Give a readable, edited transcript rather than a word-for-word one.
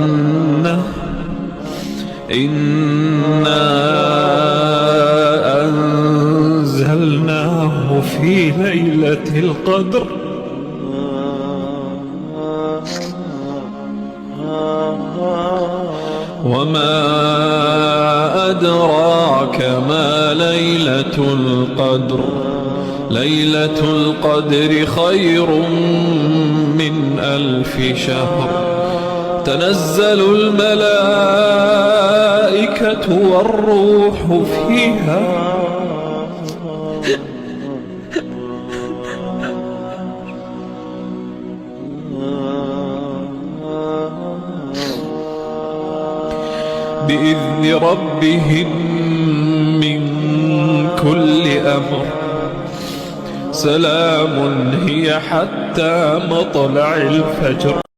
إنا أنزلناه في ليلة القدر وما أدراك ما ليلة القدر ليلة القدر خير من 1000 شهر تنزل الملائكة والروح فيها بإذن ربهم من كل أمر سلام هي حتى مطلع الفجر.